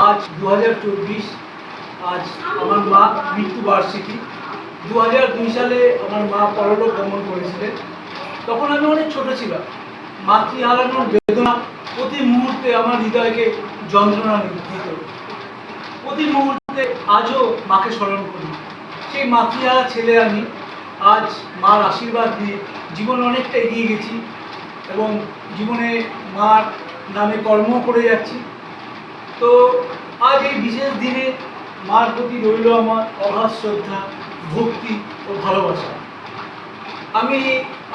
আজ 2024, আজ আমার মা মৃত্যুবার্ষিকী। 2002 সালে আমার মা পরলোক গমন করেছিলেন। তখন আমি অনেক ছোট ছিলাম। মাতৃ হারানোর বেদনা প্রতি মুহূর্তে আমার হৃদয়কে যন্ত্রণা দিত। প্রতি মুহূর্তে আজও মাকে স্মরণ করি। সেই মাতৃহারা ছেলে আমি আজ মার আশীর্বাদ দিয়ে জীবনে অনেকটা এগিয়ে গেছি এবং জীবনে মার নামে কর্ম করে যাচ্ছি। তো আজ এই বিশেষ দিনে মার প্রতি রইল আমার অগাধ শ্রদ্ধা, ভক্তি ও ভালোবাসা। আমি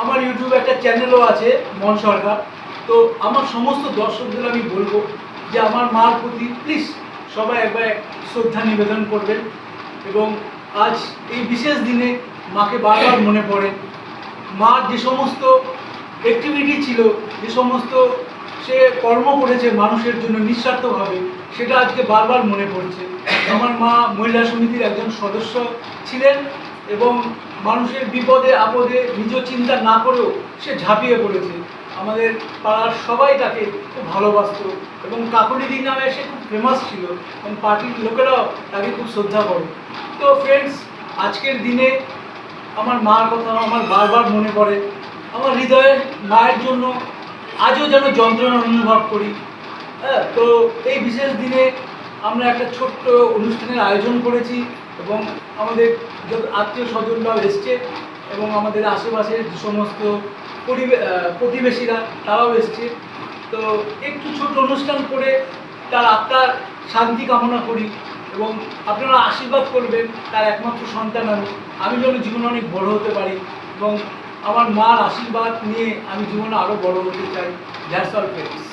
আমার ইউটিউবে একটা চ্যানেলও আছে, মন সরকার। তো আমার সমস্ত দর্শকদের আমি বলবো যে আমার মার প্রতি প্লিজ সবাই একবার শ্রদ্ধা নিবেদন করবেন এবং আজ এই বিশেষ দিনে মাকে বারবার মনে পড়ে। মার যে সমস্ত অ্যাক্টিভিটি ছিল, যে সমস্ত সে কর্ম করেছে মানুষের জন্য নিঃস্বার্থভাবে, সেটা আজকে বারবার মনে পড়ছে। আমার মা মহিলা সমিতির একজন সদস্য ছিলেন এবং মানুষের বিপদে আপদে নিজ চিন্তা না করেও সে ঝাঁপিয়ে পড়েছে। আমাদের পাড়ার সবাই তাকে খুব ভালোবাসত এবং কাকুলিদি নামে সে খুব ফেমাস ছিল এবং পার্টির লোকেরাও তাকে খুব শ্রদ্ধা করে। তো ফ্রেন্ডস, আজকের দিনে আমার মার কথা আমার বারবার মনে পড়ে। আমার হৃদয়ের মায়ের জন্য আজও যেন যন্ত্রণা অনুভব করি। হ্যাঁ, তো এই বিশেষ দিনে আমরা একটা ছোট্ট অনুষ্ঠানের আয়োজন করেছি এবং আমাদের যত আত্মীয় স্বজনরাও এসছে এবং আমাদের আশেপাশের যে সমস্ত প্রতিবেশীরা তারাও এসছে। তো একটু ছোট অনুষ্ঠান করে তার আত্মার শান্তি কামনা করি এবং আপনারা আশীর্বাদ করবেন। তার একমাত্র সন্তান আমি যেন জীবনে অনেক বড় হতে পারি এবং আমার মার আশীর্বাদ নিয়ে আমি জীবনে আরও বড় হতে চাই। That's all friends.